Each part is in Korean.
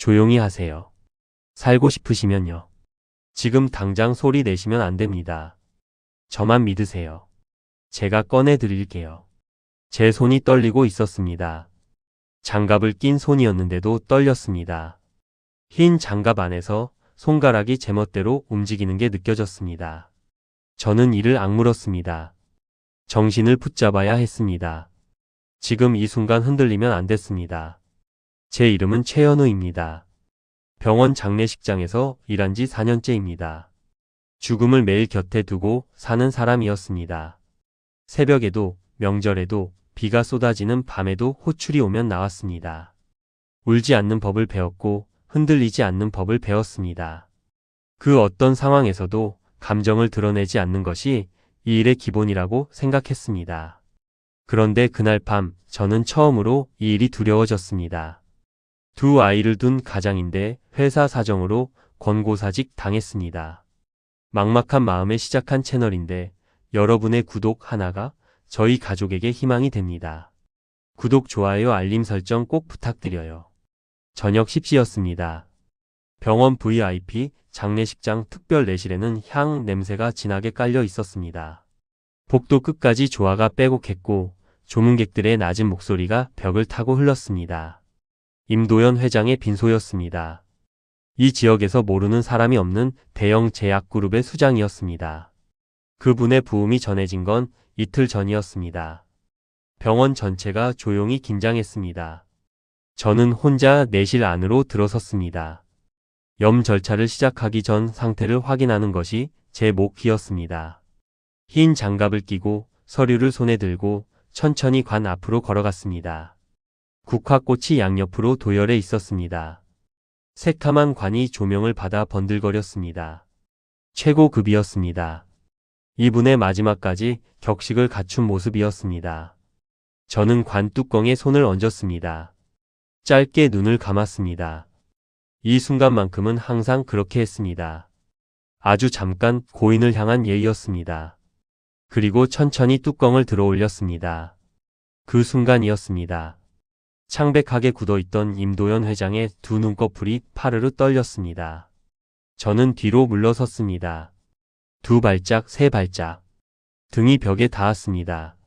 조용히 하세요. 살고 싶으시면요. 지금 당장 소리 내시면 안 됩니다. 저만 믿으세요. 제가 꺼내 드릴게요. 제 손이 떨리고 있었습니다. 장갑을 낀 손이었는데도 떨렸습니다. 흰 장갑 안에서 손가락이 제멋대로 움직이는 게 느껴졌습니다. 저는 이를 악물었습니다. 정신을 붙잡아야 했습니다. 지금 이 순간 흔들리면 안 됐습니다. 제 이름은 최현우입니다. 병원 장례식장에서 일한 지 4년째입니다. 죽음을 매일 곁에 두고 사는 사람이었습니다. 새벽에도, 명절에도, 비가 쏟아지는 밤에도 호출이 오면 나왔습니다. 울지 않는 법을 배웠고 흔들리지 않는 법을 배웠습니다. 그 어떤 상황에서도 감정을 드러내지 않는 것이 이 일의 기본이라고 생각했습니다. 그런데 그날 밤 저는 처음으로 이 일이 두려워졌습니다. 두 아이를 둔 가장인데 회사 사정으로 권고사직 당했습니다. 막막한 마음에 시작한 채널인데 여러분의 구독 하나가 저희 가족에게 희망이 됩니다. 구독, 좋아요, 알림 설정 꼭 부탁드려요. 저녁 10시였습니다. 병원 VIP 장례식장 특별 내실에는 향 냄새가 진하게 깔려 있었습니다. 복도 끝까지 조화가 빼곡했고 조문객들의 낮은 목소리가 벽을 타고 흘렀습니다. 임도연 회장의 빈소였습니다. 이 지역에서 모르는 사람이 없는 대형 제약그룹의 수장이었습니다. 그분의 부음이 전해진 건 이틀 전이었습니다. 병원 전체가 조용히 긴장했습니다. 저는 혼자 내실 안으로 들어섰습니다. 염 절차를 시작하기 전 상태를 확인하는 것이 제 몫이었습니다. 흰 장갑을 끼고 서류를 손에 들고 천천히 관 앞으로 걸어갔습니다. 국화꽃이 양옆으로 도열해 있었습니다. 새카만 관이 조명을 받아 번들거렸습니다. 최고급이었습니다. 이분의 마지막까지 격식을 갖춘 모습이었습니다. 저는 관 뚜껑에 손을 얹었습니다. 짧게 눈을 감았습니다. 이 순간만큼은 항상 그렇게 했습니다. 아주 잠깐 고인을 향한 예의였습니다. 그리고 천천히 뚜껑을 들어 올렸습니다. 그 순간이었습니다. 창백하게 굳어있던 임도연 회장의 두 눈꺼풀이 파르르 떨렸습니다. 저는 뒤로 물러섰습니다. 두 발짝, 세 발짝. 등이 벽에 닿았습니다.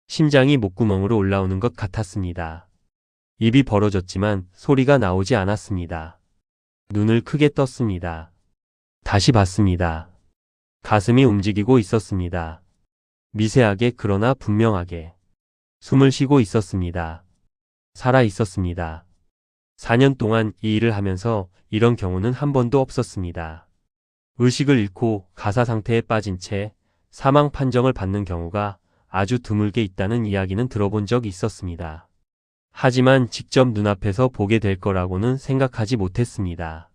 심장이 목구멍으로 올라오는 것 같았습니다. 입이 벌어졌지만 소리가 나오지 않았습니다. 눈을 크게 떴습니다. 다시 봤습니다. 가슴이 움직이고 있었습니다. 미세하게 그러나 분명하게. 숨을 쉬고 있었습니다. 살아 있었습니다. 4년 동안 이 일을 하면서 이런 경우는 한 번도 없었습니다. 의식을 잃고 가사 상태에 빠진 채 사망 판정을 받는 경우가 아주 드물게 있다는 이야기는 들어본 적이 있었습니다. 하지만 직접 눈앞에서 보게 될 거라고는 생각하지 못했습니다.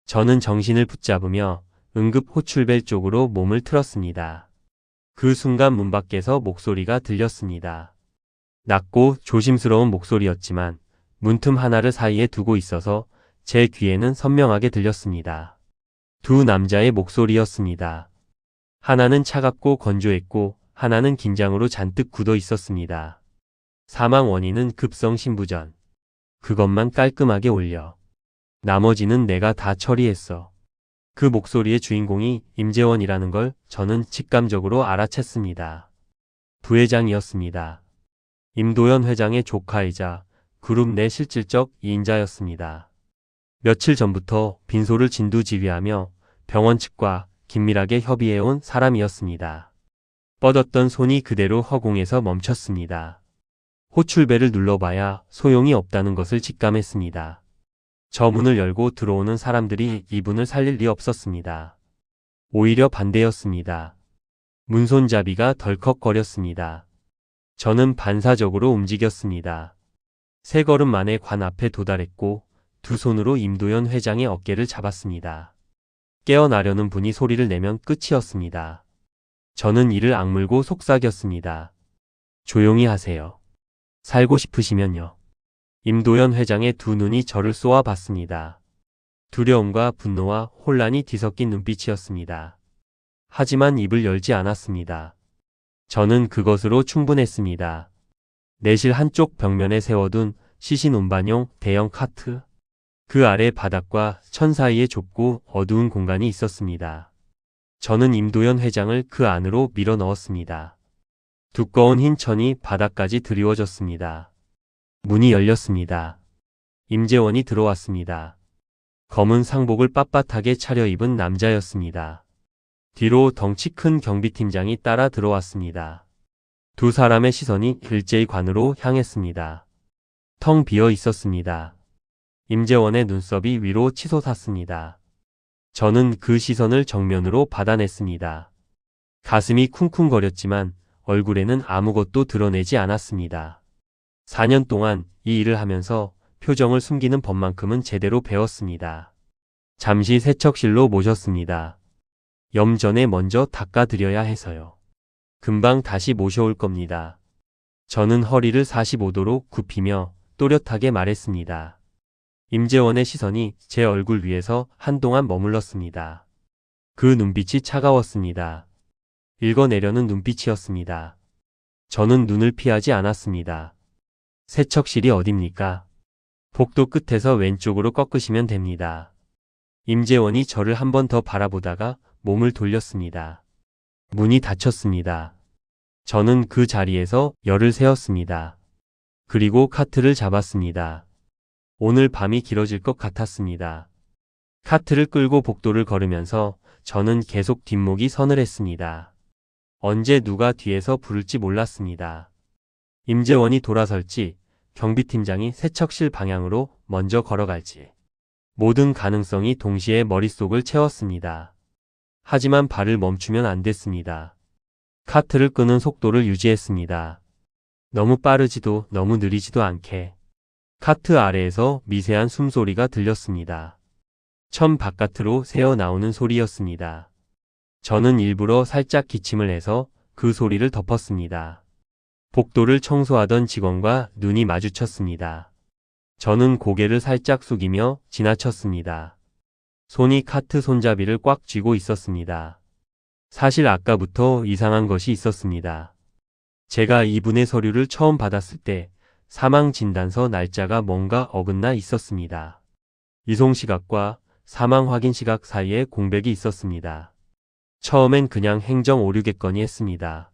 저는 정신을 붙잡으며 응급 호출벨 쪽으로 몸을 틀었습니다. 그 순간 문 밖에서 목소리가 들렸습니다. 낮고 조심스러운 목소리였지만 문틈 하나를 사이에 두고 있어서 제 귀에는 선명하게 들렸습니다. 두 남자의 목소리였습니다. 하나는 차갑고 건조했고 하나는 긴장으로 잔뜩 굳어 있었습니다. 사망 원인은 급성 심부전. 그것만 깔끔하게 올려. 나머지는 내가 다 처리했어. 그 목소리의 주인공이 임재원이라는 걸 저는 직감적으로 알아챘습니다. 부회장이었습니다. 임도연 회장의 조카이자 그룹 내 실질적 2인자였습니다. 며칠 전부터 빈소를 진두지휘하며 병원 측과 긴밀하게 협의해온 사람이었습니다. 뻗었던 손이 그대로 허공에서 멈췄습니다. 호출벨을 눌러봐야 소용이 없다는 것을 직감했습니다. 저 문을 열고 들어오는 사람들이 이분을 살릴 리 없었습니다. 오히려 반대였습니다. 문손잡이가 덜컥거렸습니다. 저는 반사적으로 움직였습니다. 세 걸음 만에 관 앞에 도달했고 두 손으로 임도연 회장의 어깨를 잡았습니다. 깨어나려는 분이 소리를 내면 끝이었습니다. 저는 이를 악물고 속삭였습니다. 조용히 하세요. 살고 싶으시면요. 임도연 회장의 두 눈이 저를 쏘아봤습니다. 두려움과 분노와 혼란이 뒤섞인 눈빛이었습니다. 하지만 입을 열지 않았습니다. 저는 그것으로 충분했습니다. 내실 한쪽 벽면에 세워둔 시신 운반용 대형 카트. 그 아래 바닥과 천 사이에 좁고 어두운 공간이 있었습니다. 저는 임도연 회장을 그 안으로 밀어 넣었습니다. 두꺼운 흰 천이 바닥까지 드리워졌습니다. 문이 열렸습니다. 임재원이 들어왔습니다. 검은 상복을 빳빳하게 차려입은 남자였습니다. 뒤로 덩치 큰 경비팀장이 따라 들어왔습니다. 두 사람의 시선이 일제히 관으로 향했습니다. 텅 비어 있었습니다. 임재원의 눈썹이 위로 치솟았습니다. 저는 그 시선을 정면으로 받아냈습니다. 가슴이 쿵쿵거렸지만 얼굴에는 아무것도 드러내지 않았습니다. 4년 동안 이 일을 하면서 표정을 숨기는 법만큼은 제대로 배웠습니다. 잠시 세척실로 모셨습니다. 염전에 먼저 닦아드려야 해서요. 금방 다시 모셔올 겁니다. 저는 허리를 45도로 굽히며 또렷하게 말했습니다. 임재원의 시선이 제 얼굴 위에서 한동안 머물렀습니다. 그 눈빛이 차가웠습니다. 읽어내려는 눈빛이었습니다. 저는 눈을 피하지 않았습니다. 세척실이 어딥니까? 복도 끝에서 왼쪽으로 꺾으시면 됩니다. 임재원이 저를 한 번 더 바라보다가 몸을 돌렸습니다. 문이 닫혔습니다. 저는 그 자리에서 열을 세웠습니다. 그리고 카트를 잡았습니다. 오늘 밤이 길어질 것 같았습니다. 카트를 끌고 복도를 걸으면서 저는 계속 뒷목이 서늘했습니다. 언제 누가 뒤에서 부를지 몰랐습니다. 임재원이 돌아설지, 경비팀장이 세척실 방향으로 먼저 걸어갈지. 모든 가능성이 동시에 머릿속을 채웠습니다. 하지만 발을 멈추면 안 됐습니다. 카트를 끄는 속도를 유지했습니다. 너무 빠르지도 너무 느리지도 않게. 카트 아래에서 미세한 숨소리가 들렸습니다. 천 바깥으로 새어 나오는 소리였습니다. 저는 일부러 살짝 기침을 해서 그 소리를 덮었습니다. 복도를 청소하던 직원과 눈이 마주쳤습니다. 저는 고개를 살짝 숙이며 지나쳤습니다. 손이 카트 손잡이를 꽉 쥐고 있었습니다. 사실 아까부터 이상한 것이 있었습니다. 제가 이분의 서류를 처음 받았을 때 사망진단서 날짜가 뭔가 어긋나 있었습니다. 이송시각과 사망확인시각 사이에 공백이 있었습니다. 처음엔 그냥 행정 오류겠거니 했습니다.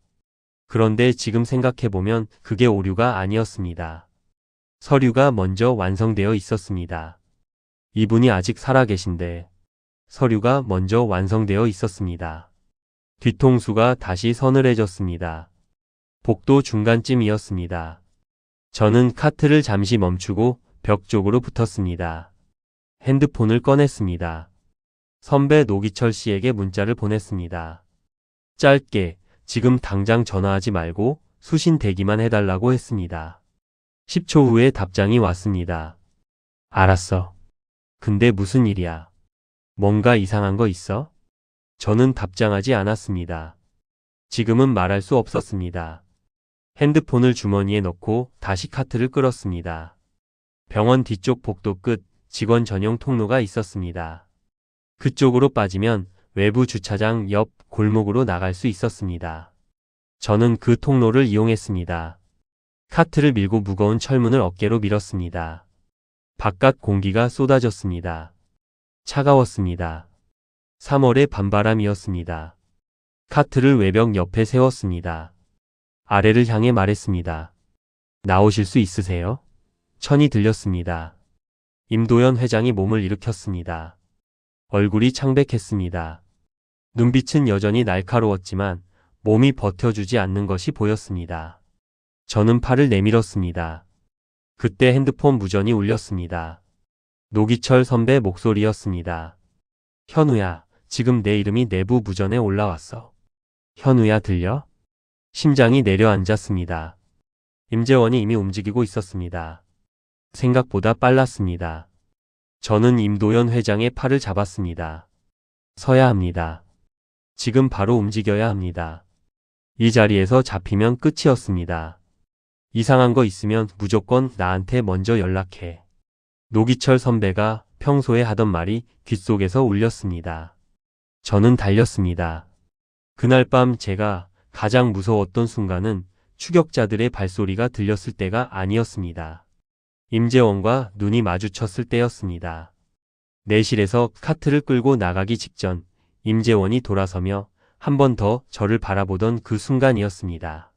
그런데 지금 생각해보면 그게 오류가 아니었습니다. 서류가 먼저 완성되어 있었습니다. 이분이 아직 살아계신데 서류가 먼저 완성되어 있었습니다. 뒤통수가 다시 서늘해졌습니다. 복도 중간쯤이었습니다. 저는 카트를 잠시 멈추고 벽 쪽으로 붙었습니다. 핸드폰을 꺼냈습니다. 선배 노기철 씨에게 문자를 보냈습니다. 짧게 지금 당장 전화하지 말고 수신 대기만 해달라고 했습니다. 10초 후에 답장이 왔습니다. 알았어. 근데 무슨 일이야? 뭔가 이상한 거 있어? 저는 답장하지 않았습니다. 지금은 말할 수 없었습니다. 핸드폰을 주머니에 넣고 다시 카트를 끌었습니다. 병원 뒤쪽 복도 끝 직원 전용 통로가 있었습니다. 그쪽으로 빠지면 외부 주차장 옆 골목으로 나갈 수 있었습니다. 저는 그 통로를 이용했습니다. 카트를 밀고 무거운 철문을 어깨로 밀었습니다. 바깥 공기가 쏟아졌습니다. 차가웠습니다. 3월의 밤바람이었습니다. 카트를 외벽 옆에 세웠습니다. 아래를 향해 말했습니다. 나오실 수 있으세요? 천이 들렸습니다. 임도연 회장이 몸을 일으켰습니다. 얼굴이 창백했습니다. 눈빛은 여전히 날카로웠지만 몸이 버텨주지 않는 것이 보였습니다. 저는 팔을 내밀었습니다. 그때 핸드폰 무전이 울렸습니다. 노기철 선배 목소리였습니다. 현우야, 지금 내 이름이 내부 무전에 올라왔어. 현우야, 들려? 심장이 내려앉았습니다. 임재원이 이미 움직이고 있었습니다. 생각보다 빨랐습니다. 저는 임도연 회장의 팔을 잡았습니다. 서야 합니다. 지금 바로 움직여야 합니다. 이 자리에서 잡히면 끝이었습니다. 이상한 거 있으면 무조건 나한테 먼저 연락해. 노기철 선배가 평소에 하던 말이 귓속에서 울렸습니다. 저는 달렸습니다. 그날 밤 제가 가장 무서웠던 순간은 추격자들의 발소리가 들렸을 때가 아니었습니다. 임재원과 눈이 마주쳤을 때였습니다. 내실에서 카트를 끌고 나가기 직전 임재원이 돌아서며 한 번 더 저를 바라보던 그 순간이었습니다.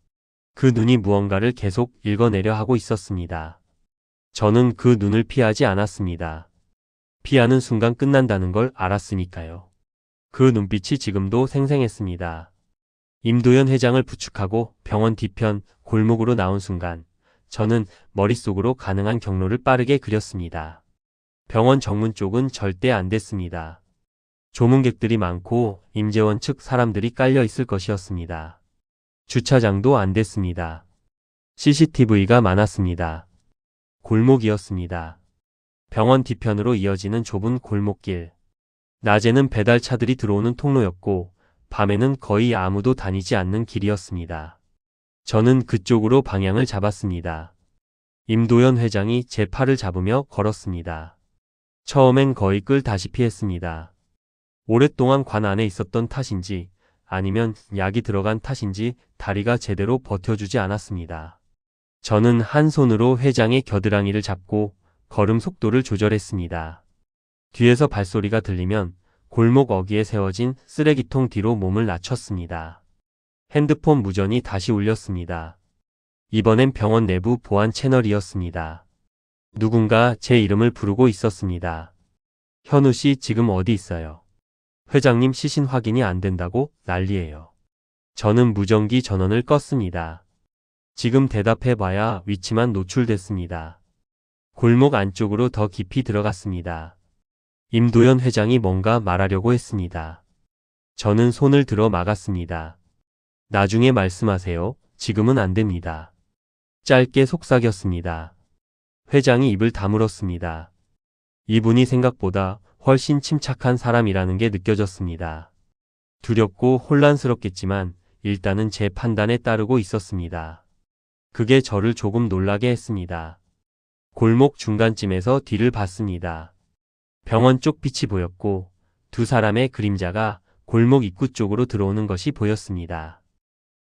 그 눈이 무언가를 계속 읽어내려 하고 있었습니다. 저는 그 눈을 피하지 않았습니다. 피하는 순간 끝난다는 걸 알았으니까요. 그 눈빛이 지금도 생생했습니다. 임도현 회장을 부축하고 병원 뒤편 골목으로 나온 순간 저는 머릿속으로 가능한 경로를 빠르게 그렸습니다. 병원 정문 쪽은 절대 안 됐습니다. 조문객들이 많고 임재원 측 사람들이 깔려 있을 것이었습니다. 주차장도 안 됐습니다. CCTV가 많았습니다. 골목이었습니다. 병원 뒤편으로 이어지는 좁은 골목길. 낮에는 배달차들이 들어오는 통로였고 밤에는 거의 아무도 다니지 않는 길이었습니다. 저는 그쪽으로 방향을 잡았습니다. 임도현 회장이 제 팔을 잡으며 걸었습니다. 처음엔 거의 끌다시피 했습니다. 오랫동안 관 안에 있었던 탓인지 아니면 약이 들어간 탓인지 다리가 제대로 버텨주지 않았습니다. 저는 한 손으로 회장의 겨드랑이를 잡고 걸음 속도를 조절했습니다. 뒤에서 발소리가 들리면 골목 어귀에 세워진 쓰레기통 뒤로 몸을 낮췄습니다. 핸드폰 무전이 다시 울렸습니다. 이번엔 병원 내부 보안 채널이었습니다. 누군가 제 이름을 부르고 있었습니다. 현우 씨 지금 어디 있어요? 회장님 시신 확인이 안 된다고 난리예요. 저는 무전기 전원을 껐습니다. 지금 대답해봐야 위치만 노출됐습니다. 골목 안쪽으로 더 깊이 들어갔습니다. 임도현 회장이 뭔가 말하려고 했습니다. 저는 손을 들어 막았습니다. 나중에 말씀하세요. 지금은 안 됩니다. 짧게 속삭였습니다. 회장이 입을 다물었습니다. 이분이 생각보다 훨씬 침착한 사람이라는 게 느껴졌습니다. 두렵고 혼란스럽겠지만 일단은 제 판단에 따르고 있었습니다. 그게 저를 조금 놀라게 했습니다. 골목 중간쯤에서 뒤를 봤습니다. 병원 쪽 빛이 보였고 두 사람의 그림자가 골목 입구 쪽으로 들어오는 것이 보였습니다.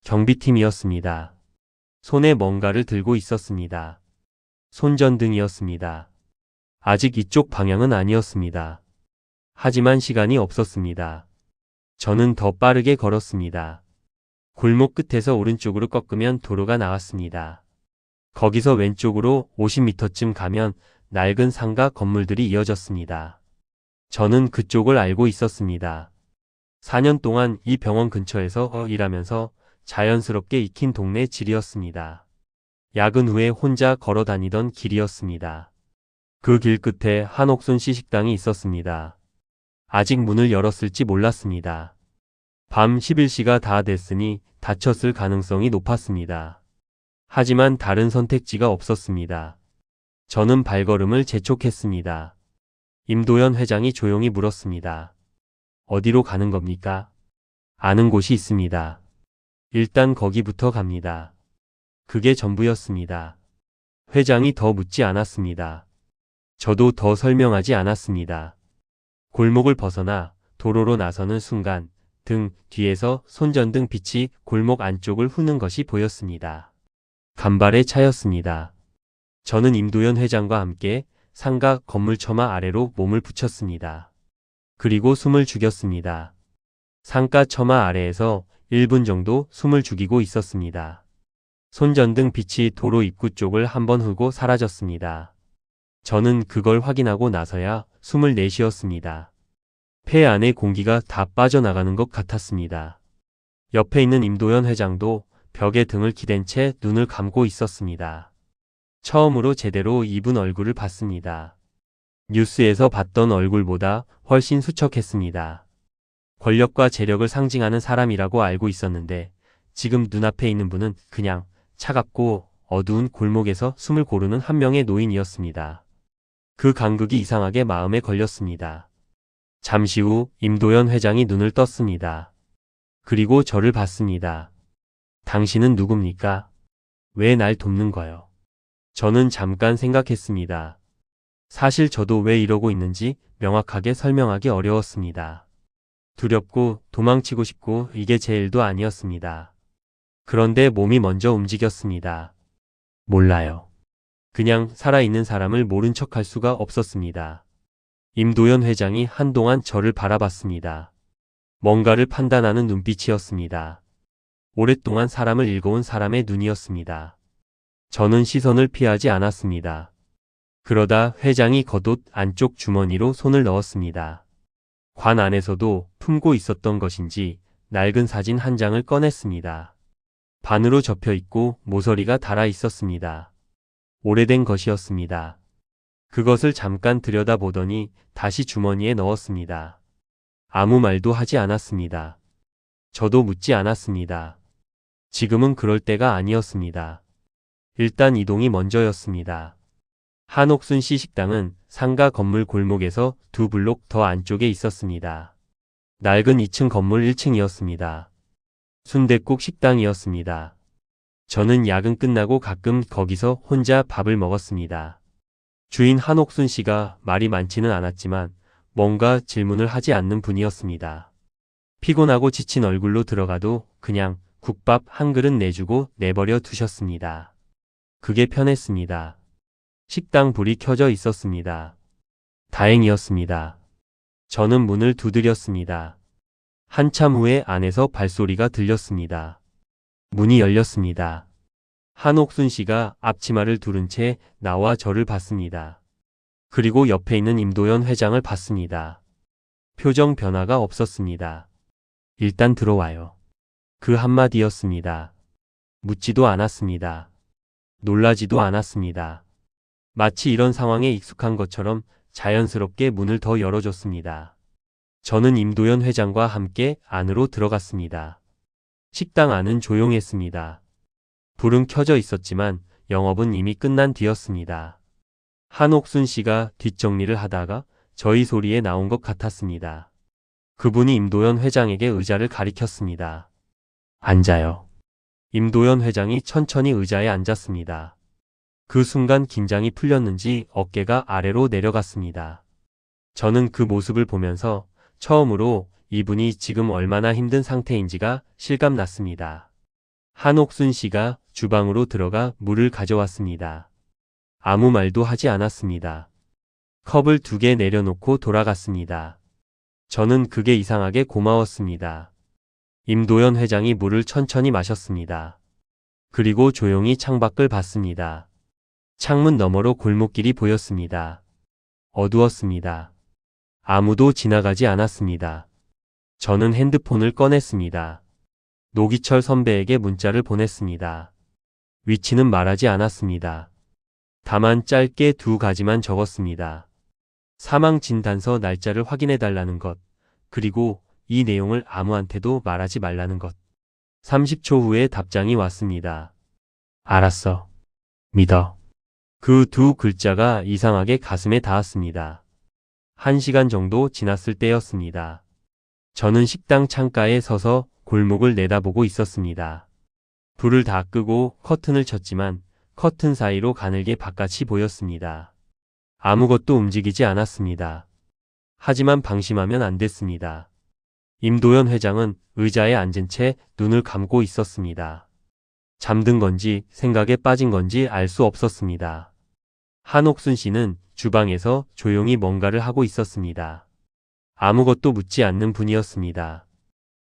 경비팀이었습니다. 손에 뭔가를 들고 있었습니다. 손전등이었습니다. 아직 이쪽 방향은 아니었습니다. 하지만 시간이 없었습니다. 저는 더 빠르게 걸었습니다. 골목 끝에서 오른쪽으로 꺾으면 도로가 나왔습니다. 거기서 왼쪽으로 50m쯤 가면 낡은 상가 건물들이 이어졌습니다. 저는 그쪽을 알고 있었습니다. 4년 동안 이 병원 근처에서 일하면서 자연스럽게 익힌 동네 질이었습니다. 야근 후에 혼자 걸어 다니던 길이었습니다. 그 길 끝에 한옥순 시식당이 있었습니다. 아직 문을 열었을지 몰랐습니다. 밤 11시가 다 됐으니 닫혔을 가능성이 높았습니다. 하지만 다른 선택지가 없었습니다. 저는 발걸음을 재촉했습니다. 임도현 회장이 조용히 물었습니다. 어디로 가는 겁니까? 아는 곳이 있습니다. 일단 거기부터 갑니다. 그게 전부였습니다. 회장이 더 묻지 않았습니다. 저도 더 설명하지 않았습니다. 골목을 벗어나 도로로 나서는 순간 등 뒤에서 손전등 빛이 골목 안쪽을 후는 것이 보였습니다. 간발의 차였습니다. 저는 임도현 회장과 함께 상가 건물 처마 아래로 몸을 붙였습니다. 그리고 숨을 죽였습니다. 상가 처마 아래에서 1분 정도 숨을 죽이고 있었습니다. 손전등 빛이 도로 입구 쪽을 한번 흐고 사라졌습니다. 저는 그걸 확인하고 나서야 숨을 내쉬었습니다. 폐 안에 공기가 다 빠져나가는 것 같았습니다. 옆에 있는 임도현 회장도 벽에 등을 기댄 채 눈을 감고 있었습니다. 처음으로 제대로 이분 얼굴을 봤습니다. 뉴스에서 봤던 얼굴보다 훨씬 수척했습니다. 권력과 재력을 상징하는 사람이라고 알고 있었는데 지금 눈앞에 있는 분은 그냥 차갑고 어두운 골목에서 숨을 고르는 한 명의 노인이었습니다. 그 간극이 이상하게 마음에 걸렸습니다. 잠시 후 임도현 회장이 눈을 떴습니다. 그리고 저를 봤습니다. 당신은 누굽니까? 왜 날 돕는 거요? 저는 잠깐 생각했습니다. 사실 저도 왜 이러고 있는지 명확하게 설명하기 어려웠습니다. 두렵고 도망치고 싶고 이게 제 일도 아니었습니다. 그런데 몸이 먼저 움직였습니다. 몰라요. 그냥 살아있는 사람을 모른 척할 수가 없었습니다. 임도연 회장이 한동안 저를 바라봤습니다. 뭔가를 판단하는 눈빛이었습니다. 오랫동안 사람을 읽어온 사람의 눈이었습니다. 저는 시선을 피하지 않았습니다. 그러다 회장이 겉옷 안쪽 주머니로 손을 넣었습니다. 관 안에서도 품고 있었던 것인지 낡은 사진 한 장을 꺼냈습니다. 반으로 접혀 있고 모서리가 달아 있었습니다. 오래된 것이었습니다. 그것을 잠깐 들여다보더니 다시 주머니에 넣었습니다. 아무 말도 하지 않았습니다. 저도 묻지 않았습니다. 지금은 그럴 때가 아니었습니다. 일단 이동이 먼저였습니다. 한옥순 씨 식당은 상가 건물 골목에서 2블록 더 안쪽에 있었습니다. 낡은 2층 건물 1층이었습니다. 순댓국 식당이었습니다. 저는 야근 끝나고 가끔 거기서 혼자 밥을 먹었습니다. 주인 한옥순 씨가 말이 많지는 않았지만 뭔가 질문을 하지 않는 분이었습니다. 피곤하고 지친 얼굴로 들어가도 그냥 국밥 한 그릇 내주고 내버려 두셨습니다. 그게 편했습니다. 식당 불이 켜져 있었습니다. 다행이었습니다. 저는 문을 두드렸습니다. 한참 후에 안에서 발소리가 들렸습니다. 문이 열렸습니다. 한옥순 씨가 앞치마를 두른 채 나와 저를 봤습니다. 그리고 옆에 있는 임도연 회장을 봤습니다. 표정 변화가 없었습니다. 일단 들어와요. 그 한마디였습니다. 묻지도 않았습니다. 놀라지도 않았습니다. 마치 이런 상황에 익숙한 것처럼 자연스럽게 문을 더 열어줬습니다. 저는 임도연 회장과 함께 안으로 들어갔습니다. 식당 안은 조용했습니다. 불은 켜져 있었지만 영업은 이미 끝난 뒤였습니다. 한옥순 씨가 뒷정리를 하다가 저희 소리에 나온 것 같았습니다. 그분이 임도연 회장에게 의자를 가리켰습니다. 앉아요. 임도연 회장이 천천히 의자에 앉았습니다. 그 순간 긴장이 풀렸는지 어깨가 아래로 내려갔습니다. 저는 그 모습을 보면서 처음으로 이분이 지금 얼마나 힘든 상태인지가 실감났습니다. 한옥순 씨가 주방으로 들어가 물을 가져왔습니다. 아무 말도 하지 않았습니다. 컵을 2개 내려놓고 돌아갔습니다. 저는 그게 이상하게 고마웠습니다. 임도연 회장이 물을 천천히 마셨습니다. 그리고 조용히 창밖을 봤습니다. 창문 너머로 골목길이 보였습니다. 어두웠습니다. 아무도 지나가지 않았습니다. 저는 핸드폰을 꺼냈습니다. 노기철 선배에게 문자를 보냈습니다. 위치는 말하지 않았습니다. 다만 짧게 2가지만 적었습니다. 사망 진단서 날짜를 확인해달라는 것, 그리고 이 내용을 아무한테도 말하지 말라는 것. 30초 후에 답장이 왔습니다. 알았어. 믿어. 그 2글자가 이상하게 가슴에 닿았습니다. 1시간 정도 지났을 때였습니다. 저는 식당 창가에 서서 골목을 내다보고 있었습니다. 불을 다 끄고 커튼을 쳤지만 커튼 사이로 가늘게 바깥이 보였습니다. 아무것도 움직이지 않았습니다. 하지만 방심하면 안 됐습니다. 임도연 회장은 의자에 앉은 채 눈을 감고 있었습니다. 잠든 건지 생각에 빠진 건지 알 수 없었습니다. 한옥순 씨는 주방에서 조용히 뭔가를 하고 있었습니다. 아무것도 묻지 않는 분이었습니다.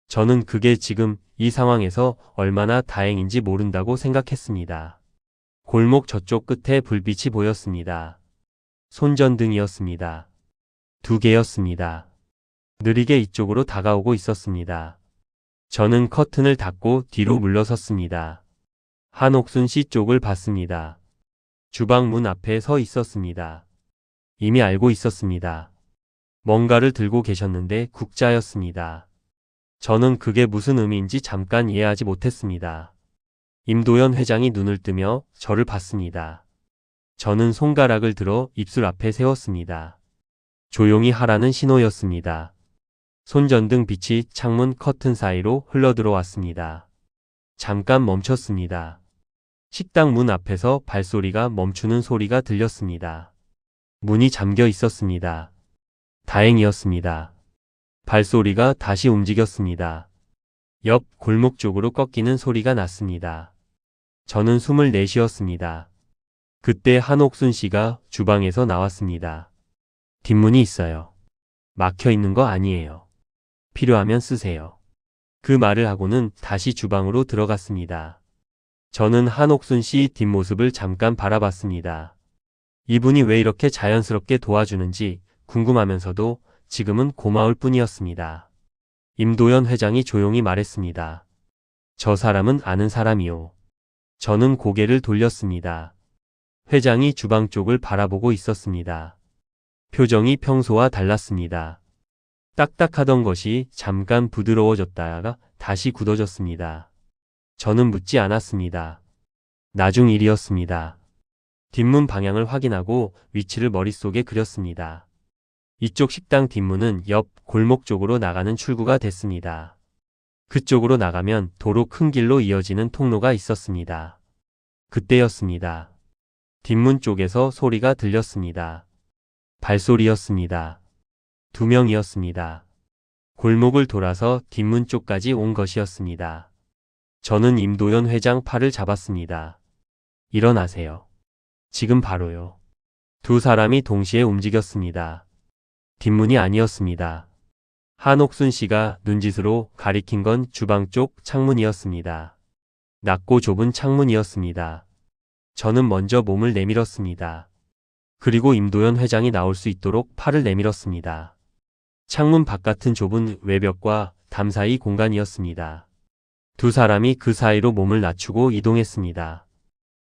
저는 그게 지금 이 상황에서 얼마나 다행인지 모른다고 생각했습니다. 골목 저쪽 끝에 불빛이 보였습니다. 손전등이었습니다. 2개였습니다. 느리게 이쪽으로 다가오고 있었습니다. 저는 커튼을 닫고 뒤로 물러섰습니다. 한옥순 씨 쪽을 봤습니다. 주방 문 앞에 서 있었습니다. 이미 알고 있었습니다. 뭔가를 들고 계셨는데 국자였습니다. 저는 그게 무슨 의미인지 잠깐 이해하지 못했습니다. 임도연 회장이 눈을 뜨며 저를 봤습니다. 저는 손가락을 들어 입술 앞에 세웠습니다. 조용히 하라는 신호였습니다. 손전등 빛이 창문 커튼 사이로 흘러들어왔습니다. 잠깐 멈췄습니다. 식당 문 앞에서 발소리가 멈추는 소리가 들렸습니다. 문이 잠겨 있었습니다. 다행이었습니다. 발소리가 다시 움직였습니다. 옆 골목 쪽으로 꺾이는 소리가 났습니다. 저는 숨을 내쉬었습니다. 그때 한옥순 씨가 주방에서 나왔습니다. 뒷문이 있어요. 막혀 있는 거 아니에요. 필요하면 쓰세요. 그 말을 하고는 다시 주방으로 들어갔습니다. 저는 한옥순 씨 뒷모습을 잠깐 바라봤습니다. 이분이 왜 이렇게 자연스럽게 도와주는지 궁금하면서도 지금은 고마울 뿐이었습니다. 임도연 회장이 조용히 말했습니다. 저 사람은 아는 사람이요. 저는 고개를 돌렸습니다. 회장이 주방 쪽을 바라보고 있었습니다. 표정이 평소와 달랐습니다. 딱딱하던 것이 잠깐 부드러워졌다가 다시 굳어졌습니다. 저는 묻지 않았습니다. 나중 일이었습니다. 뒷문 방향을 확인하고 위치를 머릿속에 그렸습니다. 이쪽 식당 뒷문은 옆 골목 쪽으로 나가는 출구가 됐습니다. 그쪽으로 나가면 도로 큰 길로 이어지는 통로가 있었습니다. 그때였습니다. 뒷문 쪽에서 소리가 들렸습니다. 발소리였습니다. 2명이었습니다. 골목을 돌아서 뒷문 쪽까지 온 것이었습니다. 저는 임도연 회장 팔을 잡았습니다. 일어나세요. 지금 바로요. 2 사람이 동시에 움직였습니다. 뒷문이 아니었습니다. 한옥순 씨가 눈짓으로 가리킨 건 주방 쪽 창문이었습니다. 낮고 좁은 창문이었습니다. 저는 먼저 몸을 내밀었습니다. 그리고 임도연 회장이 나올 수 있도록 팔을 내밀었습니다. 창문 바깥은 좁은 외벽과 담 사이 공간이었습니다. 2 사람이 그 사이로 몸을 낮추고 이동했습니다.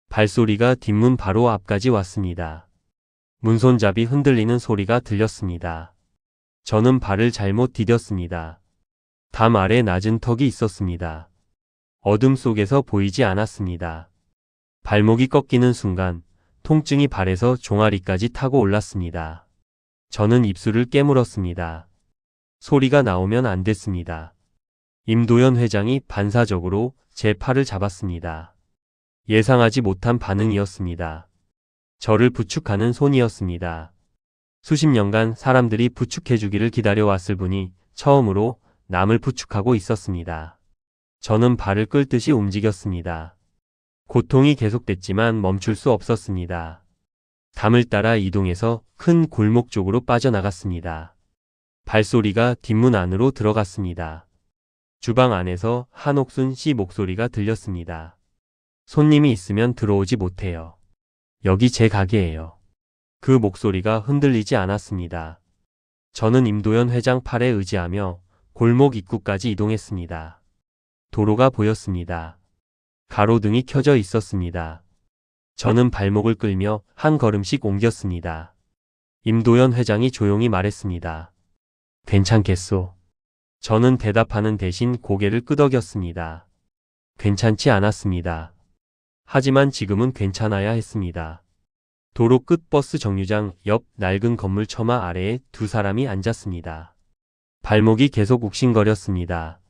발소리가 뒷문 바로 앞까지 왔습니다. 문손잡이 흔들리는 소리가 들렸습니다. 저는 발을 잘못 디뎠습니다. 담 아래 낮은 턱이 있었습니다. 어둠 속에서 보이지 않았습니다. 발목이 꺾이는 순간 통증이 발에서 종아리까지 타고 올랐습니다. 저는 입술을 깨물었습니다. 소리가 나오면 안 됐습니다. 임도연 회장이 반사적으로 제 팔을 잡았습니다. 예상하지 못한 반응이었습니다. 저를 부축하는 손이었습니다. 수십 년간 사람들이 부축해주기를 기다려왔을 분이 처음으로 남을 부축하고 있었습니다. 저는 발을 끌듯이 움직였습니다. 고통이 계속됐지만 멈출 수 없었습니다. 담을 따라 이동해서 큰 골목 쪽으로 빠져나갔습니다. 발소리가 뒷문 안으로 들어갔습니다. 주방 안에서 한옥순 씨 목소리가 들렸습니다. 손님이 있으면 들어오지 못해요. 여기 제 가게예요. 그 목소리가 흔들리지 않았습니다. 저는 임도연 회장 팔에 의지하며 골목 입구까지 이동했습니다. 도로가 보였습니다. 가로등이 켜져 있었습니다. 저는 발목을 끌며 한 걸음씩 옮겼습니다. 임도연 회장이 조용히 말했습니다. 괜찮겠소? 저는 대답하는 대신 고개를 끄덕였습니다. 괜찮지 않았습니다. 하지만 지금은 괜찮아야 했습니다. 도로 끝 버스 정류장 옆 낡은 건물 처마 아래에 2 사람이 앉았습니다. 발목이 계속 욱신거렸습니다.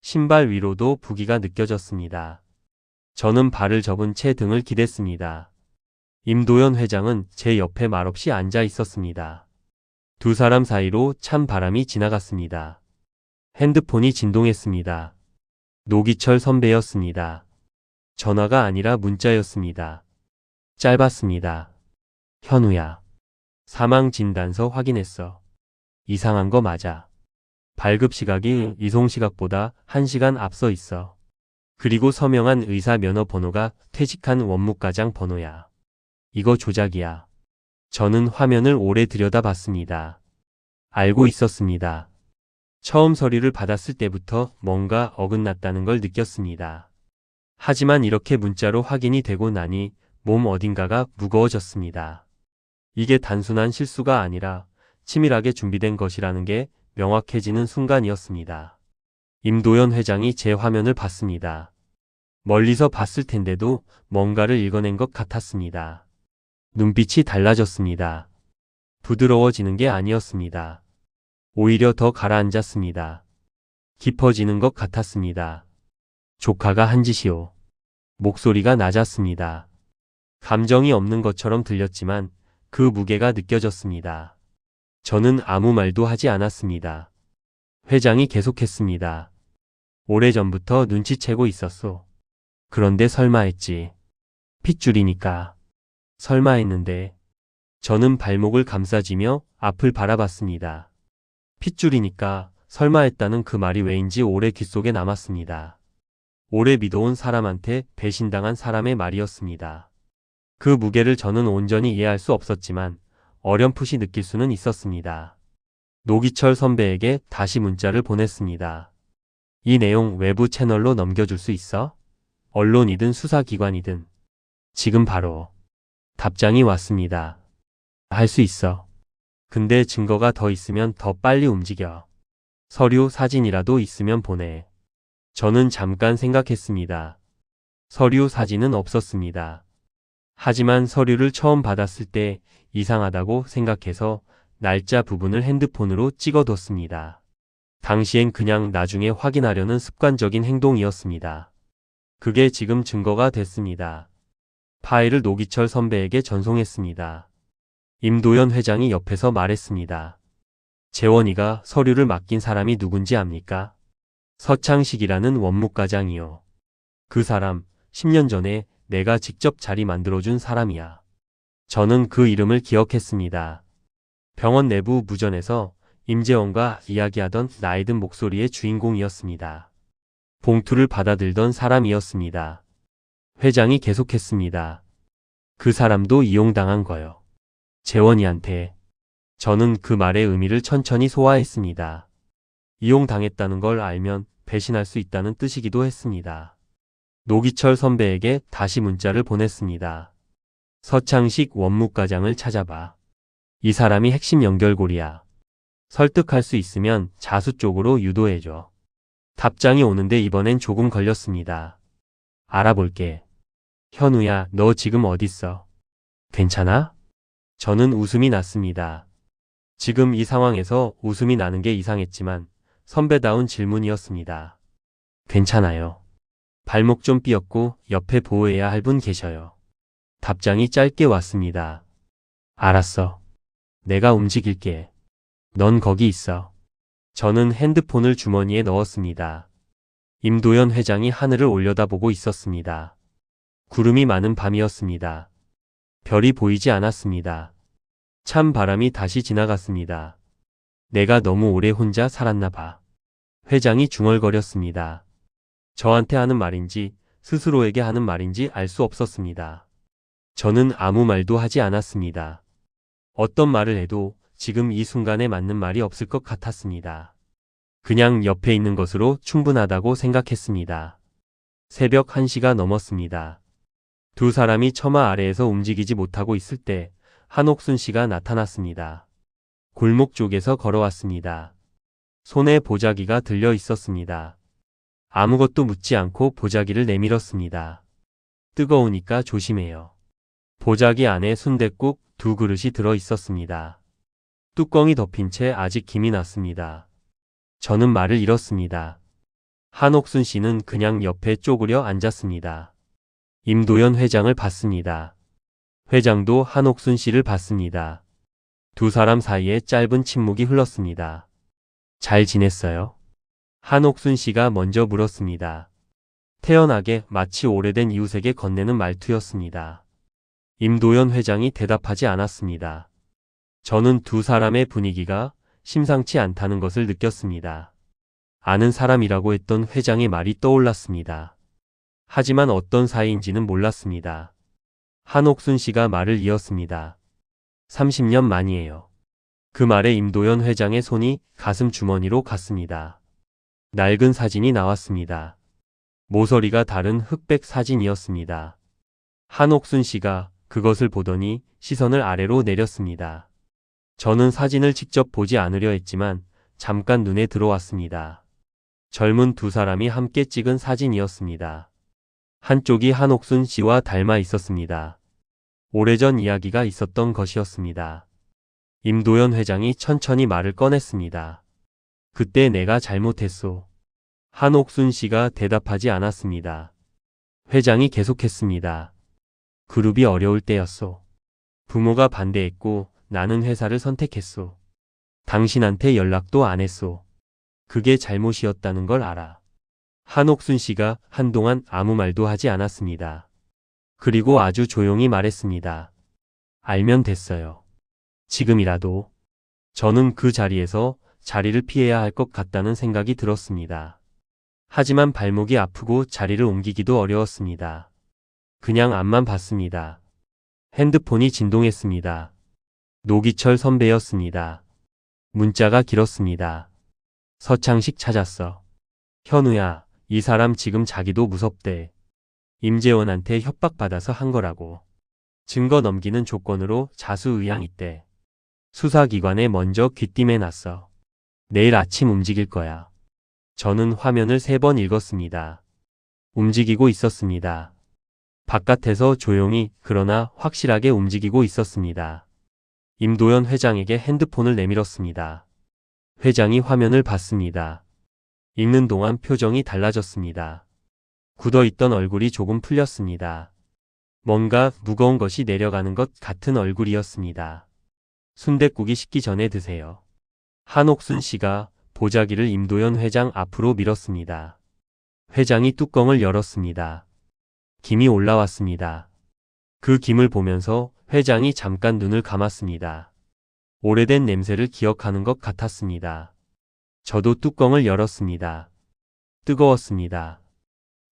신발 위로도 부기가 느껴졌습니다. 저는 발을 접은 채 등을 기댔습니다. 임도연 회장은 제 옆에 말없이 앉아 있었습니다. 2 사람 사이로 찬 바람이 지나갔습니다. 핸드폰이 진동했습니다. 노기철 선배였습니다. 전화가 아니라 문자였습니다. 짧았습니다. 현우야. 사망진단서 확인했어. 이상한 거 맞아. 발급 시각이 이송 시각보다 1시간 앞서 있어. 그리고 서명한 의사 면허 번호가 퇴직한 원무과장 번호야. 이거 조작이야. 저는 화면을 오래 들여다봤습니다. 알고 있었습니다. 처음 서류를 받았을 때부터 뭔가 어긋났다는 걸 느꼈습니다. 하지만 이렇게 문자로 확인이 되고 나니 몸 어딘가가 무거워졌습니다. 이게 단순한 실수가 아니라 치밀하게 준비된 것이라는 게 명확해지는 순간이었습니다. 임도연 회장이 제 화면을 봤습니다. 멀리서 봤을 텐데도 뭔가를 읽어낸 것 같았습니다. 눈빛이 달라졌습니다. 부드러워지는 게 아니었습니다. 오히려 더 가라앉았습니다. 깊어지는 것 같았습니다. 조카가 한 짓이요. 목소리가 낮았습니다. 감정이 없는 것처럼 들렸지만 그 무게가 느껴졌습니다. 저는 아무 말도 하지 않았습니다. 회장이 계속했습니다. 오래전부터 눈치채고 있었소. 그런데 설마 했지. 핏줄이니까. 설마 했는데 저는 발목을 감싸쥐며 앞을 바라봤습니다. 핏줄이니까 설마 했다는 그 말이 왜인지 오래 귓속에 남았습니다. 오래 믿어온 사람한테 배신당한 사람의 말이었습니다. 그 무게를 저는 온전히 이해할 수 없었지만 어렴풋이 느낄 수는 있었습니다. 노기철 선배에게 다시 문자를 보냈습니다. 이 내용 외부 채널로 넘겨줄 수 있어? 언론이든 수사기관이든. 지금 바로. 답장이 왔습니다. 할 수 있어. 근데 증거가 더 있으면 더 빨리 움직여. 서류, 사진이라도 있으면 보내. 저는 잠깐 생각했습니다. 서류, 사진은 없었습니다. 하지만 서류를 처음 받았을 때 이상하다고 생각해서 날짜 부분을 핸드폰으로 찍어뒀습니다. 당시엔 그냥 나중에 확인하려는 습관적인 행동이었습니다. 그게 지금 증거가 됐습니다. 파일을 노기철 선배에게 전송했습니다. 임도연 회장이 옆에서 말했습니다. 재원이가 서류를 맡긴 사람이 누군지 압니까? 서창식이라는 원무과장이요. 그 사람 10년 전에 내가 직접 자리 만들어준 사람이야. 저는 그 이름을 기억했습니다. 병원 내부 무전에서 임재원과 이야기하던 나이든 목소리의 주인공이었습니다. 봉투를 받아들던 사람이었습니다. 회장이 계속했습니다. 그 사람도 이용당한 거요. 재원이한테. 저는 그 말의 의미를 천천히 소화했습니다. 이용당했다는 걸 알면 배신할 수 있다는 뜻이기도 했습니다. 노기철 선배에게 다시 문자를 보냈습니다. 서창식 원무과장을 찾아봐. 이 사람이 핵심 연결고리야. 설득할 수 있으면 자수 쪽으로 유도해줘. 답장이 오는데 이번엔 조금 걸렸습니다. 알아볼게. 현우야, 너 지금 어딨어? 괜찮아? 저는 웃음이 났습니다. 지금 이 상황에서 웃음이 나는 게 이상했지만 선배다운 질문이었습니다. 괜찮아요. 발목 좀 삐었고 옆에 보호해야 할 분 계셔요. 답장이 짧게 왔습니다. 알았어. 내가 움직일게. 넌 거기 있어. 저는 핸드폰을 주머니에 넣었습니다. 임도연 회장이 하늘을 올려다보고 있었습니다. 구름이 많은 밤이었습니다. 별이 보이지 않았습니다. 찬 바람이 다시 지나갔습니다. 내가 너무 오래 혼자 살았나 봐. 회장이 중얼거렸습니다. 저한테 하는 말인지 스스로에게 하는 말인지 알 수 없었습니다. 저는 아무 말도 하지 않았습니다. 어떤 말을 해도 지금 이 순간에 맞는 말이 없을 것 같았습니다. 그냥 옆에 있는 것으로 충분하다고 생각했습니다. 새벽 1시가 넘었습니다. 두 사람이 처마 아래에서 움직이지 못하고 있을 때 한옥순 씨가 나타났습니다. 골목 쪽에서 걸어왔습니다. 손에 보자기가 들려 있었습니다. 아무것도 묻지 않고 보자기를 내밀었습니다. 뜨거우니까 조심해요. 보자기 안에 순댓국 2그릇이 들어 있었습니다. 뚜껑이 덮인 채 아직 김이 났습니다. 저는 말을 잃었습니다. 한옥순 씨는 그냥 옆에 쪼그려 앉았습니다. 임도연 회장을 봤습니다. 회장도 한옥순 씨를 봤습니다. 두 사람 사이에 짧은 침묵이 흘렀습니다. 잘 지냈어요? 한옥순 씨가 먼저 물었습니다. 태연하게 마치 오래된 이웃에게 건네는 말투였습니다. 임도연 회장이 대답하지 않았습니다. 저는 두 사람의 분위기가 심상치 않다는 것을 느꼈습니다. 아는 사람이라고 했던 회장의 말이 떠올랐습니다. 하지만 어떤 사이인지는 몰랐습니다. 한옥순 씨가 말을 이었습니다. 30년 만이에요. 그 말에 임도연 회장의 손이 가슴 주머니로 갔습니다. 낡은 사진이 나왔습니다. 모서리가 다른 흑백 사진이었습니다. 한옥순 씨가 그것을 보더니 시선을 아래로 내렸습니다. 저는 사진을 직접 보지 않으려 했지만 잠깐 눈에 들어왔습니다. 젊은 두 사람이 함께 찍은 사진이었습니다. 한쪽이 한옥순 씨와 닮아 있었습니다. 오래전 이야기가 있었던 것이었습니다. 임도연 회장이 천천히 말을 꺼냈습니다. 그때 내가 잘못했소. 한옥순 씨가 대답하지 않았습니다. 회장이 계속했습니다. 그룹이 어려울 때였소. 부모가 반대했고 나는 회사를 선택했소. 당신한테 연락도 안 했소. 그게 잘못이었다는 걸 알아. 한옥순 씨가 한동안 아무 말도 하지 않았습니다. 그리고 아주 조용히 말했습니다. 알면 됐어요. 지금이라도. 저는 그 자리에서 자리를 피해야 할 것 같다는 생각이 들었습니다. 하지만 발목이 아프고 자리를 옮기기도 어려웠습니다. 그냥 앞만 봤습니다. 핸드폰이 진동했습니다. 노기철 선배였습니다. 문자가 길었습니다. 서창식 찾았어. 현우야, 이 사람 지금 자기도 무섭대. 임재원한테 협박받아서 한 거라고. 증거 넘기는 조건으로 자수의향 있대. 수사기관에 먼저 귀띔해 놨어. 내일 아침 움직일 거야. 저는 화면을 3번 읽었습니다. 움직이고 있었습니다. 바깥에서 조용히 그러나 확실하게 움직이고 있었습니다. 임도연 회장에게 핸드폰을 내밀었습니다. 회장이 화면을 봤습니다. 읽는 동안 표정이 달라졌습니다. 굳어있던 얼굴이 조금 풀렸습니다. 뭔가 무거운 것이 내려가는 것 같은 얼굴이었습니다. 순댓국이 식기 전에 드세요. 한옥순 씨가 보자기를 임도연 회장 앞으로 밀었습니다. 회장이 뚜껑을 열었습니다. 김이 올라왔습니다. 그 김을 보면서 회장이 잠깐 눈을 감았습니다. 오래된 냄새를 기억하는 것 같았습니다. 저도 뚜껑을 열었습니다. 뜨거웠습니다.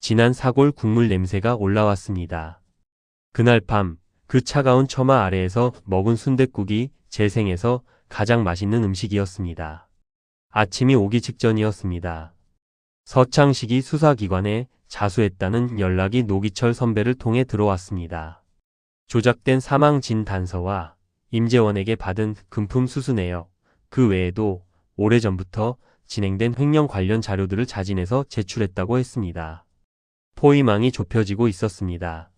진한 사골 국물 냄새가 올라왔습니다. 그날 밤, 그 차가운 처마 아래에서 먹은 순댓국이 제 생에서 가장 맛있는 음식이었습니다. 아침이 오기 직전이었습니다. 서창식이 수사기관에 자수했다는 연락이 노기철 선배를 통해 들어왔습니다. 조작된 사망 진단서와 임재원에게 받은 금품 수수 내역, 그 외에도 오래전부터 진행된 횡령 관련 자료들을 자진해서 제출했다고 했습니다. 포위망이 좁혀지고 있었습니다.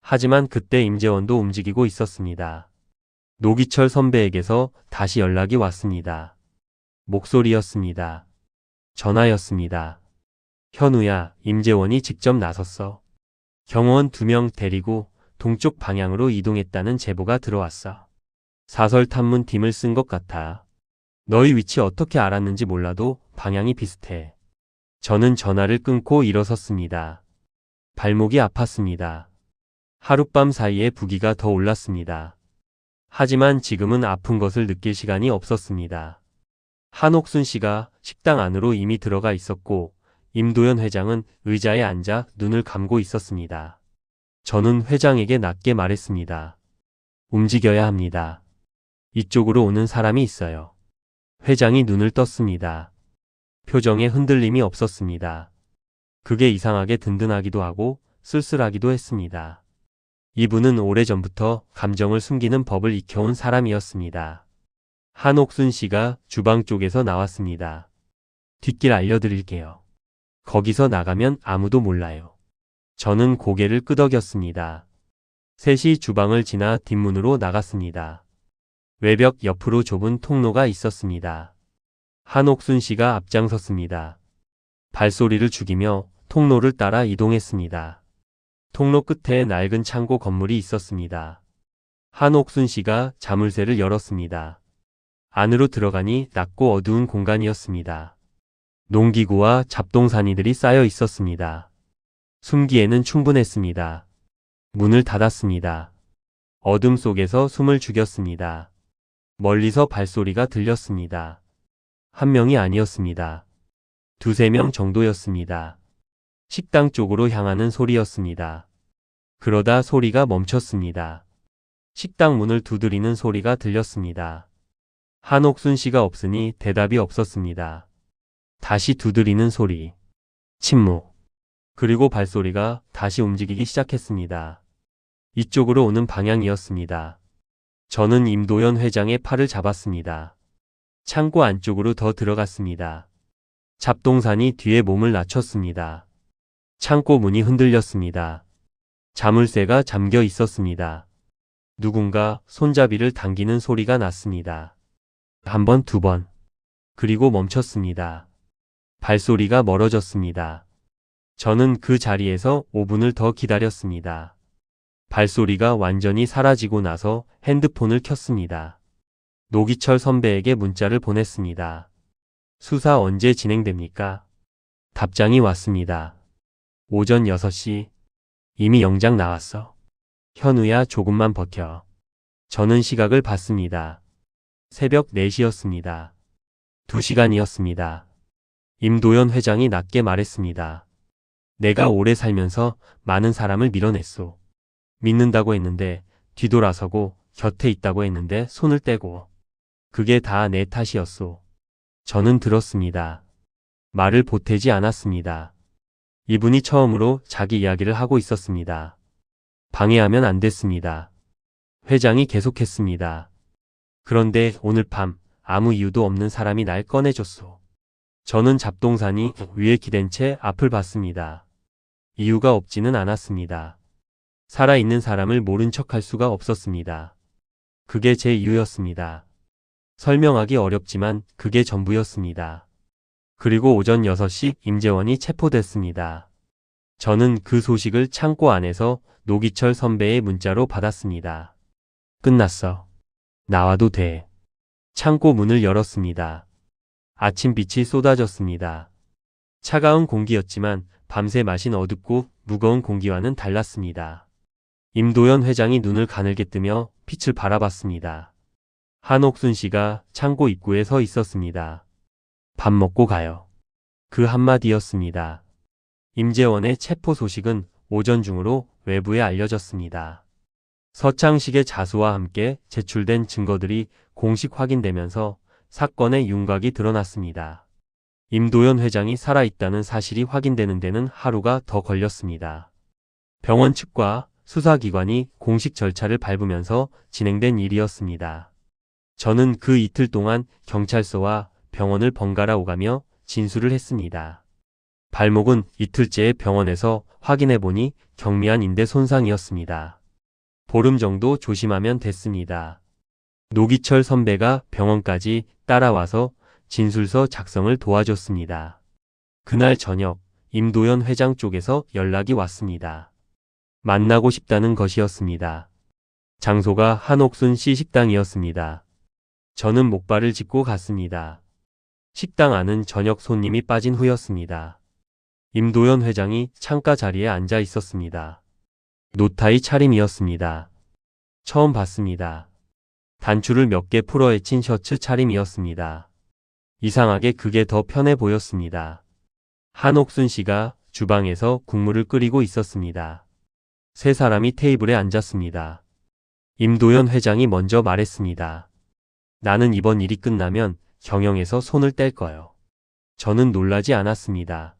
하지만 그때 임재원도 움직이고 있었습니다. 노기철 선배에게서 다시 연락이 왔습니다. 목소리였습니다. 전화였습니다. 현우야, 임재원이 직접 나섰어. 경호원 2명 데리고 동쪽 방향으로 이동했다는 제보가 들어왔어. 사설 탐문팀을 쓴 것 같아. 너희 위치 어떻게 알았는지 몰라도 방향이 비슷해. 저는 전화를 끊고 일어섰습니다. 발목이 아팠습니다. 하룻밤 사이에 부기가 더 올랐습니다. 하지만 지금은 아픈 것을 느낄 시간이 없었습니다. 한옥순 씨가 식당 안으로 이미 들어가 있었고 임도연 회장은 의자에 앉아 눈을 감고 있었습니다. 저는 회장에게 낮게 말했습니다. 움직여야 합니다. 이쪽으로 오는 사람이 있어요. 회장이 눈을 떴습니다. 표정에 흔들림이 없었습니다. 그게 이상하게 든든하기도 하고 쓸쓸하기도 했습니다. 이분은 오래전부터 감정을 숨기는 법을 익혀온 사람이었습니다. 한옥순 씨가 주방 쪽에서 나왔습니다. 뒷길 알려드릴게요. 거기서 나가면 아무도 몰라요. 저는 고개를 끄덕였습니다. 셋이 주방을 지나 뒷문으로 나갔습니다. 외벽 옆으로 좁은 통로가 있었습니다. 한옥순 씨가 앞장섰습니다. 발소리를 죽이며 통로를 따라 이동했습니다. 통로 끝에 낡은 창고 건물이 있었습니다. 한옥순 씨가 자물쇠를 열었습니다. 안으로 들어가니 낮고 어두운 공간이었습니다. 농기구와 잡동사니들이 쌓여 있었습니다. 숨기에는 충분했습니다. 문을 닫았습니다. 어둠 속에서 숨을 죽였습니다. 멀리서 발소리가 들렸습니다. 한 명이 아니었습니다. 2~3명 정도였습니다. 식당 쪽으로 향하는 소리였습니다. 그러다 소리가 멈췄습니다. 식당 문을 두드리는 소리가 들렸습니다. 한옥순 씨가 없으니 대답이 없었습니다. 다시 두드리는 소리. 침묵. 그리고 발소리가 다시 움직이기 시작했습니다. 이쪽으로 오는 방향이었습니다. 저는 임도연 회장의 팔을 잡았습니다. 창고 안쪽으로 더 들어갔습니다. 잡동사니 뒤에 몸을 낮췄습니다. 창고 문이 흔들렸습니다. 자물쇠가 잠겨 있었습니다. 누군가 손잡이를 당기는 소리가 났습니다. 1번, 2번. 그리고 멈췄습니다. 발소리가 멀어졌습니다. 저는 그 자리에서 5분을 더 기다렸습니다. 발소리가 완전히 사라지고 나서 핸드폰을 켰습니다. 노기철 선배에게 문자를 보냈습니다. 수사 언제 진행됩니까? 답장이 왔습니다. 오전 6시. 이미 영장 나왔어. 현우야, 조금만 버텨. 저는 시각을 봤습니다. 새벽 4시였습니다. 2시간이었습니다. 임도연 회장이 낮게 말했습니다. 내가 오래 살면서 많은 사람을 밀어냈소. 믿는다고 했는데 뒤돌아서고 곁에 있다고 했는데 손을 떼고 그게 다 내 탓이었소. 저는 들었습니다. 말을 보태지 않았습니다. 이분이 처음으로 자기 이야기를 하고 있었습니다. 방해하면 안 됐습니다. 회장이 계속했습니다. 그런데 오늘 밤 아무 이유도 없는 사람이 날 꺼내줬소. 저는 잡동사니 위에 기댄 채 앞을 봤습니다. 이유가 없지는 않았습니다. 살아있는 사람을 모른 척할 수가 없었습니다. 그게 제 이유였습니다. 설명하기 어렵지만 그게 전부였습니다. 그리고 오전 6시 임재원이 체포됐습니다. 저는 그 소식을 창고 안에서 노기철 선배의 문자로 받았습니다. 끝났어. 나와도 돼. 창고 문을 열었습니다. 아침빛이 쏟아졌습니다. 차가운 공기였지만 밤새 마신 어둡고 무거운 공기와는 달랐습니다. 임도연 회장이 눈을 가늘게 뜨며 빛을 바라봤습니다. 한옥순 씨가 창고 입구에 서 있었습니다. 밥 먹고 가요. 그 한마디였습니다. 임재원의 체포 소식은 오전 중으로 외부에 알려졌습니다. 서창식의 자수와 함께 제출된 증거들이 공식 확인되면서 사건의 윤곽이 드러났습니다. 임도연 회장이 살아있다는 사실이 확인되는 데는 하루가 더 걸렸습니다. 병원 측과 수사기관이 공식 절차를 밟으면서 진행된 일이었습니다. 저는 그 이틀 동안 경찰서와 병원을 번갈아 오가며 진술을 했습니다. 발목은 이틀째 병원에서 확인해보니 경미한 인대 손상이었습니다. 보름 정도 조심하면 됐습니다. 노기철 선배가 병원까지 따라와서 진술서 작성을 도와줬습니다. 그날 저녁 임도연 회장 쪽에서 연락이 왔습니다. 만나고 싶다는 것이었습니다. 장소가 한옥순 씨 식당이었습니다. 저는 목발을 짚고 갔습니다. 식당 안은 저녁 손님이 빠진 후였습니다. 임도연 회장이 창가 자리에 앉아 있었습니다. 노타이 차림이었습니다. 처음 봤습니다. 단추를 몇 개 풀어 헤친 셔츠 차림이었습니다. 이상하게 그게 더 편해 보였습니다. 한옥순 씨가 주방에서 국물을 끓이고 있었습니다. 세 사람이 테이블에 앉았습니다. 임도연 회장이 먼저 말했습니다. 나는 이번 일이 끝나면 경영에서 손을 뗄 거요. 저는 놀라지 않았습니다.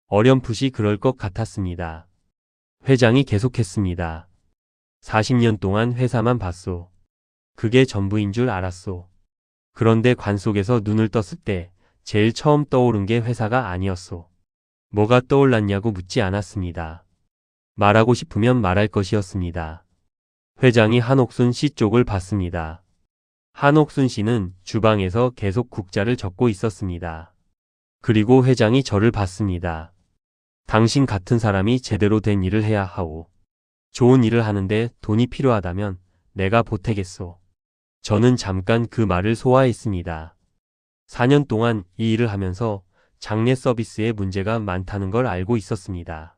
어렴풋이 그럴 것 같았습니다. 회장이 계속했습니다. 40년 동안 회사만 봤소. 그게 전부인 줄 알았소. 그런데 관 속에서 눈을 떴을 때 제일 처음 떠오른 게 회사가 아니었소. 뭐가 떠올랐냐고 묻지 않았습니다. 말하고 싶으면 말할 것이었습니다. 회장이 한옥순 씨 쪽을 봤습니다. 한옥순 씨는 주방에서 계속 국자를 적고 있었습니다. 그리고 회장이 저를 봤습니다. 당신 같은 사람이 제대로 된 일을 해야 하오. 좋은 일을 하는데 돈이 필요하다면 내가 보태겠소. 저는 잠깐 그 말을 소화했습니다. 4년 동안 이 일을 하면서 장례 서비스에 문제가 많다는 걸 알고 있었습니다.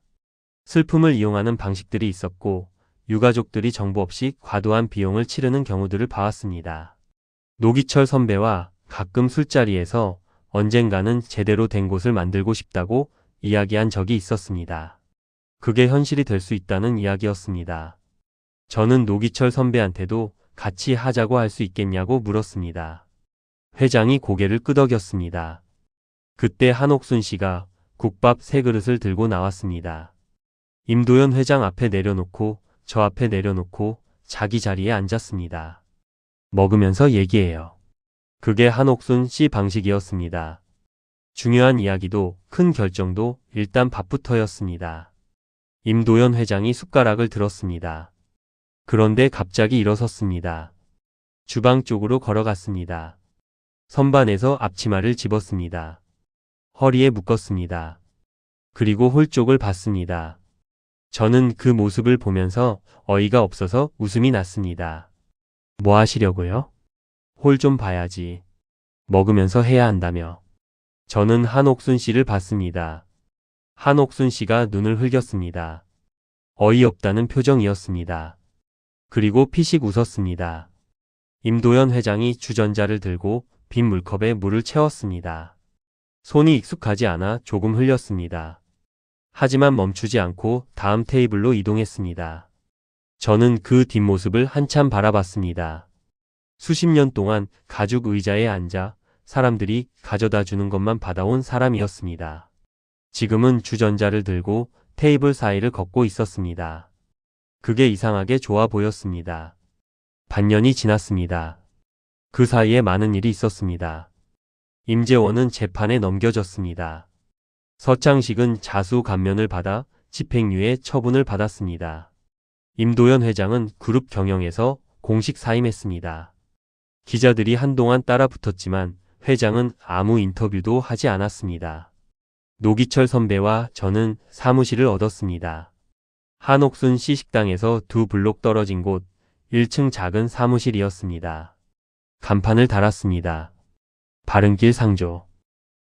슬픔을 이용하는 방식들이 있었고 유가족들이 정보 없이 과도한 비용을 치르는 경우들을 봐왔습니다. 노기철 선배와 가끔 술자리에서 언젠가는 제대로 된 곳을 만들고 싶다고 이야기한 적이 있었습니다. 그게 현실이 될 수 있다는 이야기였습니다. 저는 노기철 선배한테도 같이 하자고 할 수 있겠냐고 물었습니다. 회장이 고개를 끄덕였습니다. 그때 한옥순 씨가 국밥 3그릇을 들고 나왔습니다. 임도연 회장 앞에 내려놓고 저 앞에 내려놓고 자기 자리에 앉았습니다. 먹으면서 얘기해요. 그게 한옥순 씨 방식이었습니다. 중요한 이야기도 큰 결정도 일단 밥부터였습니다. 임도연 회장이 숟가락을 들었습니다. 그런데 갑자기 일어섰습니다. 주방 쪽으로 걸어갔습니다. 선반에서 앞치마를 집었습니다. 허리에 묶었습니다. 그리고 홀 쪽을 봤습니다. 저는 그 모습을 보면서 어이가 없어서 웃음이 났습니다. 뭐 하시려고요? 홀 좀 봐야지. 먹으면서 해야 한다며. 저는 한옥순 씨를 봤습니다. 한옥순 씨가 눈을 흘겼습니다. 어이없다는 표정이었습니다. 그리고 피식 웃었습니다. 임도연 회장이 주전자를 들고 빈 물컵에 물을 채웠습니다. 손이 익숙하지 않아 조금 흘렸습니다. 하지만 멈추지 않고 다음 테이블로 이동했습니다. 저는 그 뒷모습을 한참 바라봤습니다. 수십 년 동안 가죽 의자에 앉아 사람들이 가져다 주는 것만 받아온 사람이었습니다. 지금은 주전자를 들고 테이블 사이를 걷고 있었습니다. 그게 이상하게 좋아 보였습니다. 반년이 지났습니다. 그 사이에 많은 일이 있었습니다. 임재원은 재판에 넘겨졌습니다. 서창식은 자수 감면을 받아 집행유예 처분을 받았습니다. 임도연 회장은 그룹 경영에서 공식 사임했습니다. 기자들이 한동안 따라붙었지만 회장은 아무 인터뷰도 하지 않았습니다. 노기철 선배와 저는 사무실을 얻었습니다. 한옥순 씨 식당에서 2블록 떨어진 곳 1층 작은 사무실이었습니다. 간판을 달았습니다. 바른길 상조.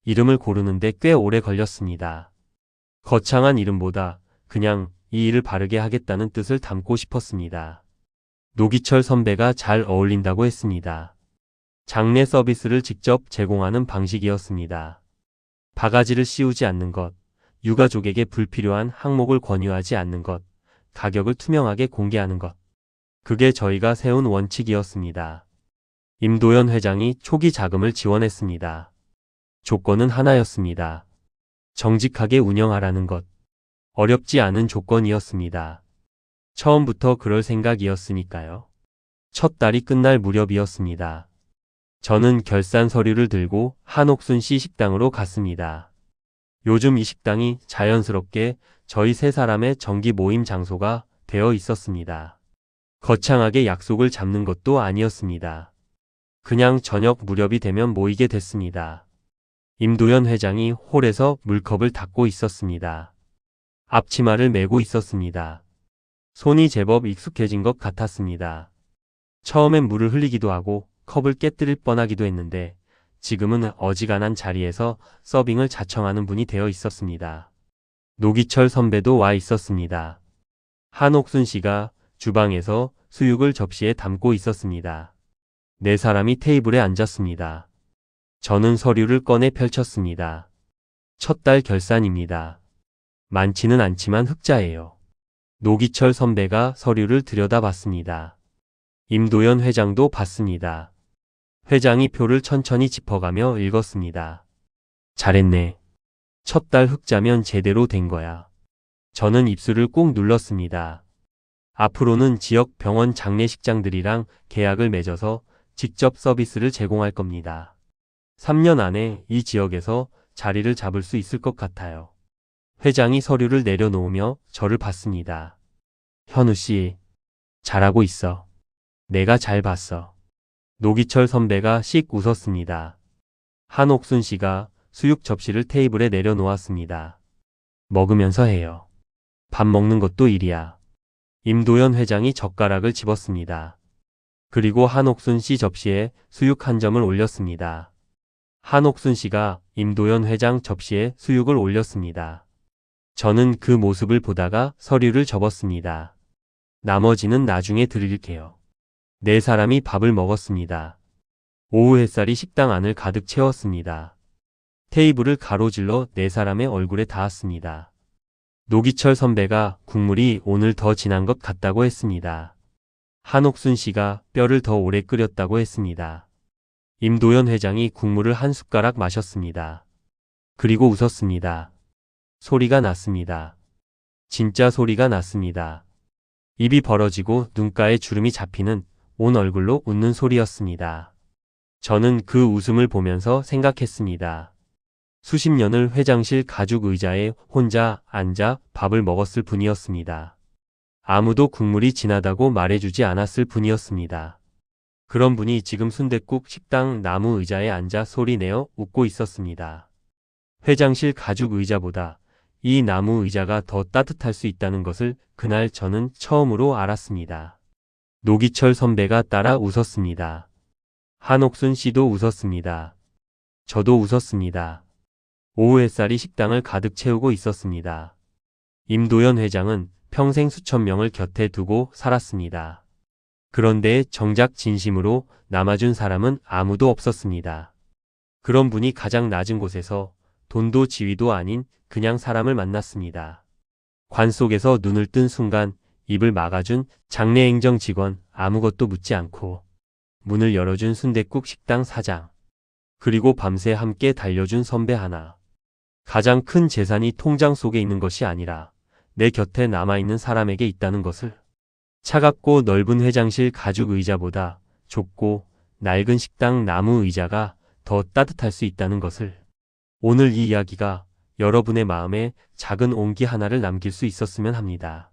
이름을 고르는데 꽤 오래 걸렸습니다. 거창한 이름보다 그냥 이 일을 바르게 하겠다는 뜻을 담고 싶었습니다. 노기철 선배가 잘 어울린다고 했습니다. 장례 서비스를 직접 제공하는 방식이었습니다. 바가지를 씌우지 않는 것, 유가족에게 불필요한 항목을 권유하지 않는 것, 가격을 투명하게 공개하는 것. 그게 저희가 세운 원칙이었습니다. 임도연 회장이 초기 자금을 지원했습니다. 조건은 하나였습니다. 정직하게 운영하라는 것. 어렵지 않은 조건이었습니다. 처음부터 그럴 생각이었으니까요. 첫 달이 끝날 무렵이었습니다. 저는 결산 서류를 들고 한옥순 씨 식당으로 갔습니다. 요즘 이 식당이 자연스럽게 저희 세 사람의 정기 모임 장소가 되어 있었습니다. 거창하게 약속을 잡는 것도 아니었습니다. 그냥 저녁 무렵이 되면 모이게 됐습니다. 임도연 회장이 홀에서 물컵을 닦고 있었습니다. 앞치마를 메고 있었습니다. 손이 제법 익숙해진 것 같았습니다. 처음엔 물을 흘리기도 하고 컵을 깨뜨릴 뻔하기도 했는데 지금은 어지간한 자리에서 서빙을 자청하는 분이 되어 있었습니다. 노기철 선배도 와 있었습니다. 한옥순 씨가 주방에서 수육을 접시에 담고 있었습니다. 네 사람이 테이블에 앉았습니다. 저는 서류를 꺼내 펼쳤습니다. 첫 달 결산입니다. 많지는 않지만 흑자예요. 노기철 선배가 서류를 들여다봤습니다. 임도연 회장도 봤습니다. 회장이 표를 천천히 짚어가며 읽었습니다. 잘했네. 첫 달 흑자면 제대로 된 거야. 저는 입술을 꾹 눌렀습니다. 앞으로는 지역 병원 장례식장들이랑 계약을 맺어서 직접 서비스를 제공할 겁니다. 3년 안에 이 지역에서 자리를 잡을 수 있을 것 같아요. 회장이 서류를 내려놓으며 저를 봤습니다. 현우 씨, 잘하고 있어. 내가 잘 봤어. 노기철 선배가 씩 웃었습니다. 한옥순 씨가 수육 접시를 테이블에 내려놓았습니다. 먹으면서 해요. 밥 먹는 것도 일이야. 임도연 회장이 젓가락을 집었습니다. 그리고 한옥순 씨 접시에 수육 한 점을 올렸습니다. 한옥순 씨가 임도연 회장 접시에 수육을 올렸습니다. 저는 그 모습을 보다가 서류를 접었습니다. 나머지는 나중에 드릴게요. 네 사람이 밥을 먹었습니다. 오후 햇살이 식당 안을 가득 채웠습니다. 테이블을 가로질러 네 사람의 얼굴에 닿았습니다. 노기철 선배가 국물이 오늘 더 진한 것 같다고 했습니다. 한옥순 씨가 뼈를 더 오래 끓였다고 했습니다. 임도연 회장이 국물을 한 숟가락 마셨습니다. 그리고 웃었습니다. 소리가 났습니다. 진짜 소리가 났습니다. 입이 벌어지고 눈가에 주름이 잡히는 온 얼굴로 웃는 소리였습니다. 저는 그 웃음을 보면서 생각했습니다. 수십 년을 회장실 가죽 의자에 혼자 앉아 밥을 먹었을 분이었습니다. 아무도 국물이 진하다고 말해주지 않았을 분이었습니다. 그런 분이 지금 순댓국 식당 나무 의자에 앉아 소리내어 웃고 있었습니다. 회장실 가죽 의자보다 이 나무 의자가 더 따뜻할 수 있다는 것을 그날 저는 처음으로 알았습니다. 노기철 선배가 따라 웃었습니다. 한옥순 씨도 웃었습니다. 저도 웃었습니다. 오후 햇살이 식당을 가득 채우고 있었습니다. 임도연 회장은 평생 수천 명을 곁에 두고 살았습니다. 그런데 정작 진심으로 남아준 사람은 아무도 없었습니다. 그런 분이 가장 낮은 곳에서 돈도 지위도 아닌 그냥 사람을 만났습니다. 관 속에서 눈을 뜬 순간 입을 막아준 장례행정 직원, 아무것도 묻지 않고 문을 열어준 순댓국 식당 사장, 그리고 밤새 함께 달려준 선배 하나. 가장 큰 재산이 통장 속에 있는 것이 아니라 내 곁에 남아있는 사람에게 있다는 것을. 차갑고 넓은 회장실 가죽 의자보다 좁고 낡은 식당 나무 의자가 더 따뜻할 수 있다는 것을. 오늘 이 이야기가 여러분의 마음에 작은 온기 하나를 남길 수 있었으면 합니다.